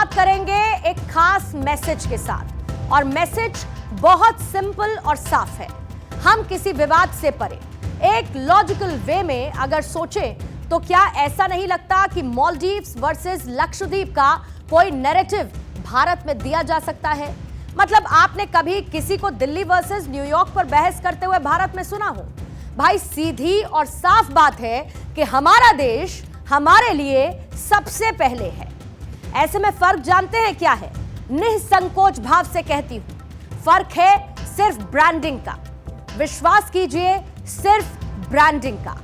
शुरुआत करेंगे एक खास मैसेज के साथ और मैसेज बहुत सिंपल और साफ है। हम किसी विवाद से परे एक लॉजिकल वे में अगर सोचें तो क्या ऐसा नहीं लगता कि मालदीव्स वर्सेस लक्षद्वीप का कोई नैरेटिव भारत में दिया जा सकता है? मतलब आपने कभी किसी को दिल्ली वर्सेस न्यूयॉर्क पर बहस करते हुए भारत में सुना हो? भाई सीधी और साफ बात है कि हमारा देश हमारे लिए सबसे पहले है। ऐसे में फर्क जानते हैं क्या है? निसंकोच भाव से कहती हूं, फर्क है सिर्फ ब्रांडिंग का। विश्वास कीजिए, सिर्फ ब्रांडिंग का।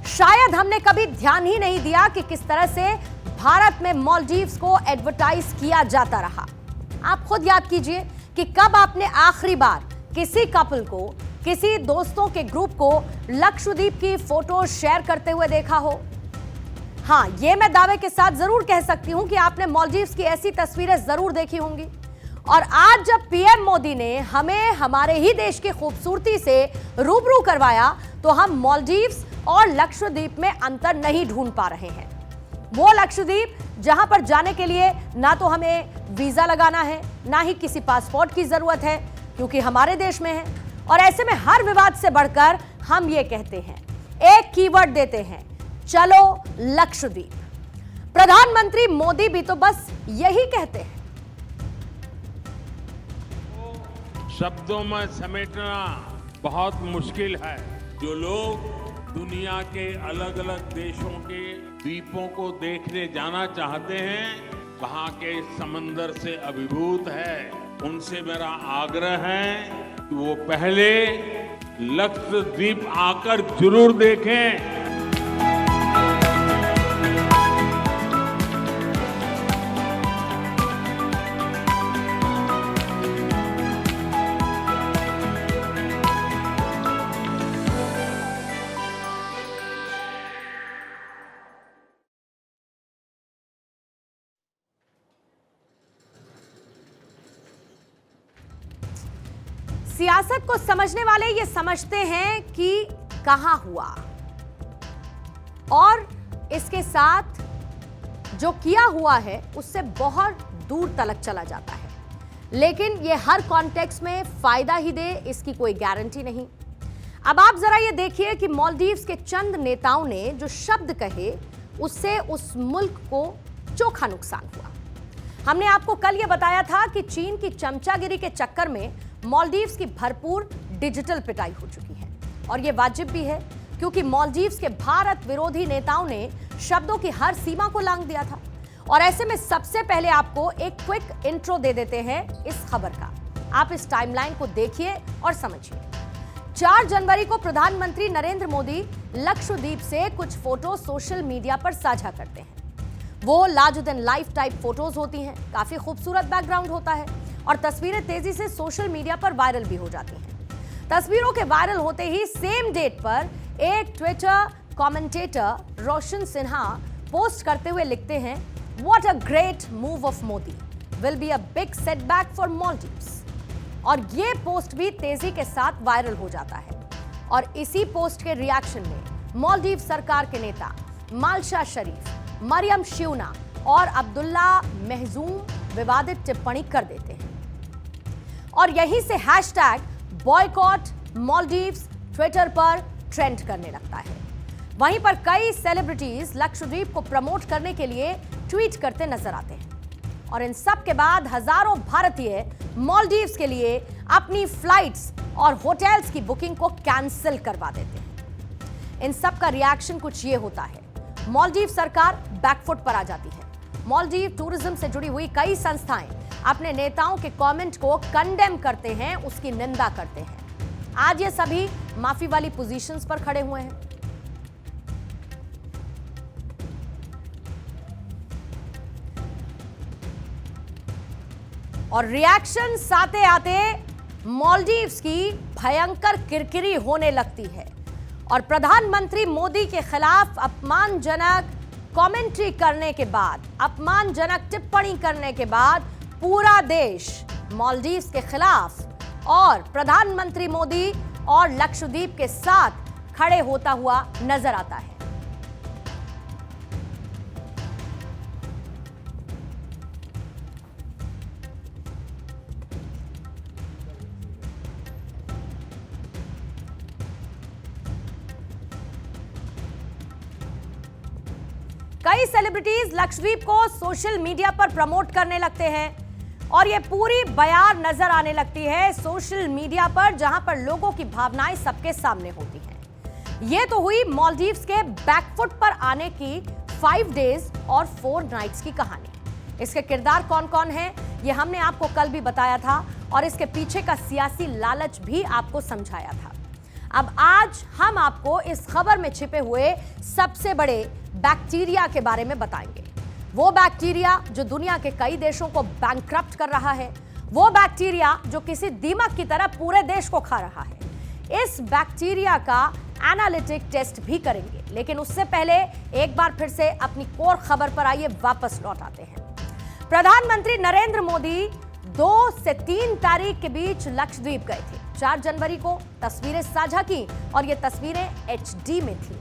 शायद हमने कभी ध्यान ही नहीं दिया कि किस तरह से भारत में मालदीव्स को एडवर्टाइज किया जाता रहा। आप खुद याद कीजिए कि कब आपने आखिरी बार किसी कपल को, किसी दोस्तों के ग्रुप को लक्षद्वीप की फोटो शेयर करते हुए देखा हो? हाँ, यह मैं दावे के साथ जरूर कह सकती हूं कि आपने मालदीव्स की ऐसी तस्वीरें जरूर देखी होंगी। और आज जब पीएम मोदी ने हमें हमारे ही देश की खूबसूरती से रूबरू करवाया तो हम मालदीव्स और लक्षद्वीप में अंतर नहीं ढूंढ पा रहे हैं। वो लक्षद्वीप जहां पर जाने के लिए ना तो हमें वीजा लगाना है, ना ही किसी पासपोर्ट की जरूरत है, क्योंकि हमारे देश में है। और ऐसे में हर विवाद से बढ़कर हम ये कहते हैं, एक कीवर्ड देते हैं, चलो लक्षद्वीप। प्रधानमंत्री मोदी भी तो बस यही कहते हैं। शब्दों में समेटना बहुत मुश्किल है। जो लोग दुनिया के अलग अलग देशों के द्वीपों को देखने जाना चाहते हैं, वहां के समंदर से अभिभूत है, उनसे मेरा आग्रह है कि वो पहले लक्षद्वीप आकर जरूर देखें। सियासत को समझने वाले ये समझते हैं कि कहां हुआ और इसके साथ जो किया हुआ है उससे बहुत दूर तलक चला जाता है, लेकिन ये हर कॉन्टेक्स्ट में फायदा ही दे इसकी कोई गारंटी नहीं। अब आप जरा ये देखिए कि मालदीव्स के चंद नेताओं ने जो शब्द कहे उससे उस मुल्क को चोखा नुकसान हुआ। हमने आपको कल ये बताया था कि चीन की चमचागिरी के चक्कर में मालदीव्स की भरपूर डिजिटल पिटाई हो चुकी है और यह वाजिब भी है, क्योंकि मालदीव्स के भारत विरोधी नेताओं ने शब्दों की हर सीमा को लांघ दिया था। और ऐसे में सबसे पहले आपको एक क्विक इंट्रो दे देते हैं इस खबर का। आप इस टाइमलाइन को देखिए और समझिए। 4 जनवरी को प्रधानमंत्री नरेंद्र मोदी लक्षद्वीप से कुछ फोटो सोशल मीडिया पर साझा करते हैं। वो larger than life type photos होती हैं, काफी खूबसूरत बैकग्राउंड होता है और तस्वीरें तेजी से सोशल मीडिया पर वायरल भी हो जाती हैं। तस्वीरों के वायरल होते ही सेम डेट पर एक ट्विटर कमेंटेटर रोशन सिन्हा पोस्ट करते हुए लिखते हैं, what a great move of Modi, will be a big setback for Maldives. और ये पोस्ट भी तेजी के साथ वायरल हो जाता है। और इसी पोस्ट के रिएक्शन में मालदीव सरकार के नेता मालशा शरीफ, मरियम शिवना और अब्दुल्ला महजूम विवादित टिप्पणी कर देते हैं और यहीं से हैशटैग बॉयकॉट मालदीव्स ट्विटर पर ट्रेंड करने लगता है। वहीं पर कई सेलिब्रिटीज लक्षद्वीप को प्रमोट करने के लिए ट्वीट करते नजर आते हैं और इन सब के बाद हजारों भारतीय मालदीव्स के लिए अपनी फ्लाइट्स और होटल्स की बुकिंग को कैंसिल करवा देते हैं। इन सब का रिएक्शन कुछ ये होता है, मालदीव सरकार बैकफुट पर आ जाती है। मालदीव टूरिज्म से जुड़ी हुई कई संस्थाएं अपने नेताओं के कमेंट को कंडेम करते हैं, उसकी निंदा करते हैं। आज ये सभी माफी वाली पोजीशंस पर खड़े हुए हैं। और रिएक्शन आते आते मालदीव्स की भयंकर किरकिरी होने लगती है और प्रधानमंत्री मोदी के खिलाफ अपमानजनक कमेंट्री करने के बाद, अपमानजनक टिप्पणी करने के बाद पूरा देश मालदीव्स के खिलाफ और प्रधानमंत्री मोदी और लक्षद्वीप के साथ खड़े होता हुआ नजर आता है। कई सेलिब्रिटीज लक्षद्वीप को सोशल मीडिया पर प्रमोट करने लगते हैं और ये पूरी बयार नजर आने लगती है सोशल मीडिया पर, जहां पर लोगों की भावनाएं सबके सामने होती हैं। ये तो हुई मालदीव्स के बैकफुट पर आने की 5 डेज और 4 नाइट्स की कहानी। इसके किरदार कौन कौन हैं ये हमने आपको कल भी बताया था और इसके पीछे का सियासी लालच भी आपको समझाया था। अब आज हम आपको इस खबर में छिपे हुए सबसे बड़े बैक्टीरिया के बारे में बताएंगे। वो बैक्टीरिया जो दुनिया के कई देशों को बैंकक्रप्ट कर रहा है, वो बैक्टीरिया जो किसी दीमक की तरह पूरे देश को खा रहा है। इस बैक्टीरिया का एनालिटिक टेस्ट भी करेंगे, लेकिन उससे पहले एक बार फिर से अपनी कोर खबर पर आइए वापस लौट आते हैं। प्रधानमंत्री नरेंद्र मोदी 2 से 3 तारीख के बीच लक्षद्वीप गए थे। 4 जनवरी को तस्वीरें साझा की और ये तस्वीरें HD में थी,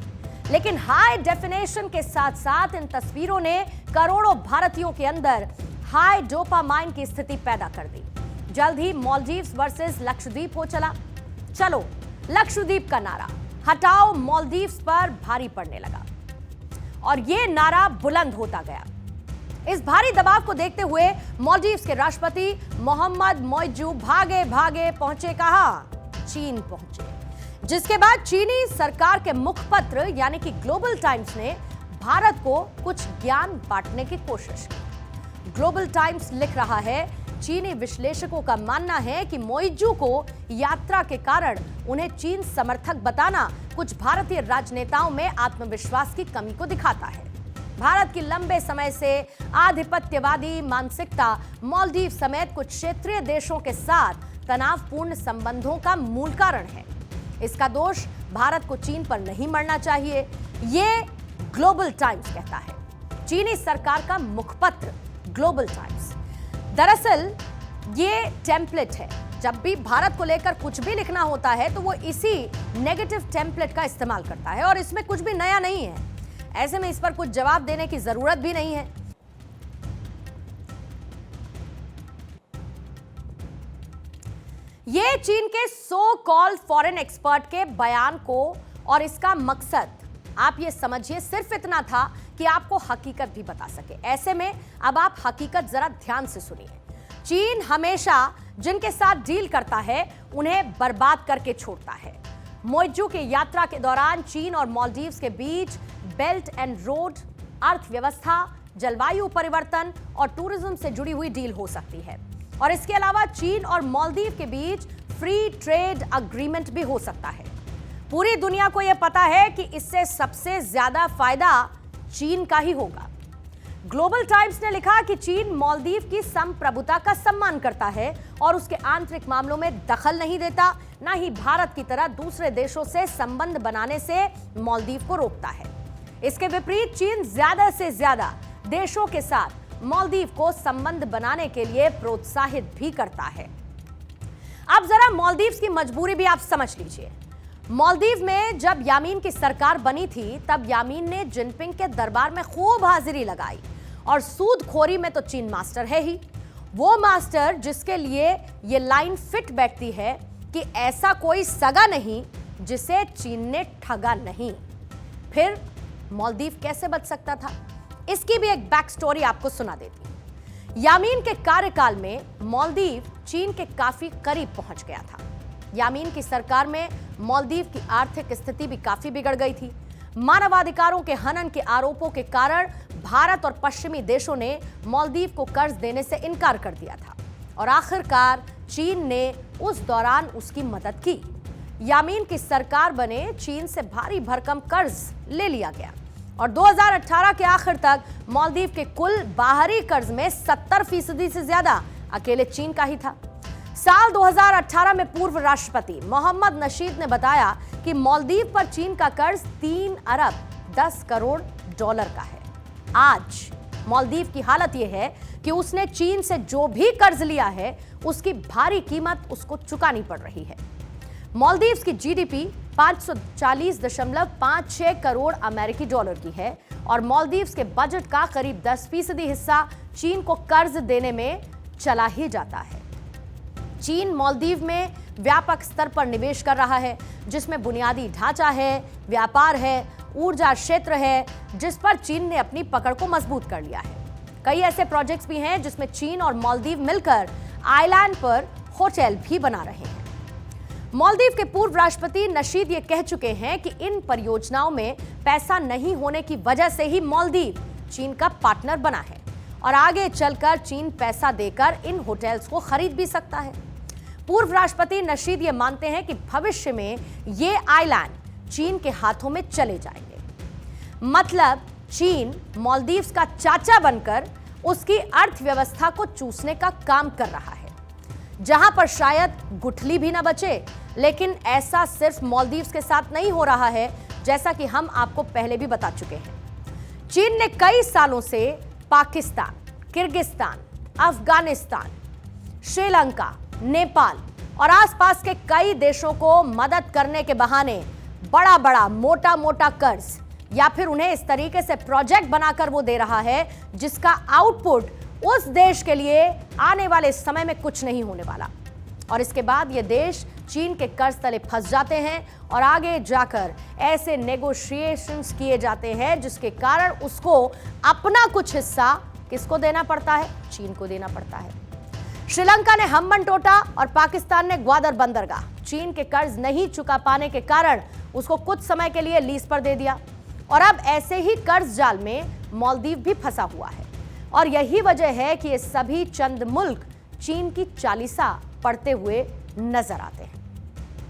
लेकिन हाई डेफिनेशन के साथ साथ इन तस्वीरों ने करोड़ों भारतीयों के अंदर हाई डोपामाइन की स्थिति पैदा कर दी। जल्द ही मालदीव्स वर्सेस लक्षद्वीप हो चला। चलो लक्षद्वीप का नारा हटाओ मालदीव्स पर भारी पड़ने लगा और ये नारा बुलंद होता गया। इस भारी दबाव को देखते हुए मालदीव्स के राष्ट्रपति मोहम्मद मोइजू भागे भागे पहुंचे कहां? चीन पहुंचे, जिसके बाद चीनी सरकार के मुखपत्र यानी कि ग्लोबल टाइम्स ने भारत को कुछ ज्ञान बांटने की कोशिश की। ग्लोबल टाइम्स लिख रहा है, चीनी विश्लेषकों का मानना है कि मोइजू को यात्रा के कारण उन्हें चीन समर्थक बताना कुछ भारतीय राजनेताओं में आत्मविश्वास की कमी को दिखाता है। भारत की लंबे समय से आधिपत्यवादी मानसिकता मालदीव समेत कुछ क्षेत्रीय देशों के साथ तनावपूर्ण संबंधों का मूल कारण है। इसका दोष भारत को चीन पर नहीं मढ़ना चाहिए, ये ग्लोबल टाइम्स कहता है, चीनी सरकार का मुखपत्र ग्लोबल टाइम्स। दरअसल ये टेम्पलेट है, जब भी भारत को लेकर कुछ भी लिखना होता है तो वो इसी नेगेटिव टेम्पलेट का इस्तेमाल करता है और इसमें कुछ भी नया नहीं है। ऐसे में इस पर कुछ जवाब देने की जरूरत भी नहीं है। ये चीन के सो कॉल्ड फॉरेन एक्सपर्ट के बयान को और इसका मकसद आप ये समझिए सिर्फ इतना था कि आपको हकीकत भी बता सके। ऐसे में अब आप हकीकत जरा ध्यान से सुनिए। चीन हमेशा जिनके साथ डील करता है उन्हें बर्बाद करके छोड़ता है। मोइजू की यात्रा के दौरान चीन और मालदीव्स के बीच बेल्ट एंड रोड, अर्थव्यवस्था, जलवायु परिवर्तन और टूरिज्म से जुड़ी हुई डील हो सकती है और इसके अलावा चीन और मालदीव के बीच फ्री ट्रेड अग्रीमेंट भी हो सकता है। पूरी दुनिया को यह पता है कि इससे सबसे ज्यादा फायदा चीन का ही होगा। ग्लोबल टाइम्स ने लिखा कि चीन मालदीव की संप्रभुता का सम्मान करता है और उसके आंतरिक मामलों में दखल नहीं देता, ना ही भारत की तरह दूसरे देशों से संबंध बनाने से मालदीव को रोकता है। इसके विपरीत चीन ज्यादा से ज्यादा देशों के साथ मालदीव को संबंध बनाने के लिए प्रोत्साहित भी करता है। अब जरा मालदीव्स की मजबूरी भी आप समझ लीजिए। मालदीव में जब यामीन की सरकार बनी थी तब यामीन ने जिनपिंग के दरबार में खूब हाजिरी लगाई और सूदखोरी में तो चीन मास्टर है ही। वो मास्टर जिसके लिए ये लाइन फिट बैठती है कि ऐसा कोई सगा नहीं जिसे चीन ने ठगा नहीं। फिर मालदीव कैसे बच सकता था? इसकी भी एक बैक स्टोरी आपको सुना देती हूं। यामीन के कार्यकाल में मालदीव चीन के काफी करीब पहुंच गया था। यामीन की सरकार में मालदीव की आर्थिक स्थिति भी काफी बिगड़ गई थी। मानवाधिकारों के हनन के आरोपों के कारण भारत और पश्चिमी देशों ने मालदीव को कर्ज देने से इनकार कर दिया था और आखिरकार चीन ने उस दौरान उसकी मदद की। यामीन की सरकार बने चीन से भारी भरकम कर्ज ले लिया गया और 2018 के आखिर तक मालदीव के कुल बाहरी कर्ज में 70% से ज्यादा अकेले चीन का ही था। साल 2018 में पूर्व राष्ट्रपति मोहम्मद नशीद ने बताया कि मालदीव पर चीन का कर्ज 3 अरब 10 करोड़ डॉलर का है। आज मालदीव की हालत यह है कि उसने चीन से जो भी कर्ज लिया है उसकी भारी कीमत उसको चुकानी पड़ रही है। मालदीव्स की जीडीपी 540.56 करोड़ अमेरिकी डॉलर की है और मालदीव्स के बजट का करीब 10% हिस्सा चीन को कर्ज देने में चला ही जाता है। चीन मालदीव में व्यापक स्तर पर निवेश कर रहा है, जिसमें बुनियादी ढांचा है, व्यापार है, ऊर्जा क्षेत्र है जिस पर चीन ने अपनी पकड़ को मजबूत कर लिया है। कई ऐसे प्रोजेक्ट्स भी हैं जिसमें चीन और मालदीव मिलकर आइलैंड पर होटल भी बना रहे हैं। मालदीव के पूर्व राष्ट्रपति नशीद ये कह चुके हैं कि इन परियोजनाओं में पैसा नहीं होने की वजह से ही मालदीव चीन का पार्टनर बना है और आगे चलकर चीन पैसा देकर इन होटल्स को खरीद भी सकता है। पूर्व राष्ट्रपति नशीद ये मानते हैं कि भविष्य में ये आइलैंड चीन के हाथों में चले जाएंगे। मतलब चीन मालदीव्स का चाचा बनकर उसकी अर्थव्यवस्था को चूसने का काम कर रहा है, जहां पर शायद गुठली भी ना बचे। लेकिन ऐसा सिर्फ मालदीव्स के साथ नहीं हो रहा है, जैसा कि हम आपको पहले भी बता चुके हैं। चीन ने कई सालों से पाकिस्तान, किर्गिस्तान, अफगानिस्तान, श्रीलंका, नेपाल और आसपास के कई देशों को मदद करने के बहाने बड़ा बड़ा मोटा मोटा कर्ज या फिर उन्हें इस तरीके से प्रोजेक्ट बनाकर वो दे रहा है जिसका आउटपुट उस देश के लिए आने वाले समय में कुछ नहीं होने वाला। और इसके बाद ये देश चीन के कर्ज तले फंस जाते हैं और आगे जाकर ऐसे नेगोशिएशंस किए जाते हैं जिसके कारण उसको अपना कुछ हिस्सा किसको देना पड़ता है? चीन को देना पड़ता है। श्रीलंका ने हम्बन टोटा और पाकिस्तान ने ग्वादर बंदरगाह चीन के कर्ज नहीं चुका पाने के कारण उसको कुछ समय के लिए लीज पर दे दिया और अब ऐसे ही कर्ज जाल में मालदीव भी फंसा हुआ है। और यही वजह है कि ये सभी चंद मुल्क चीन की चालीसा पढ़ते हुए नजर आते हैं।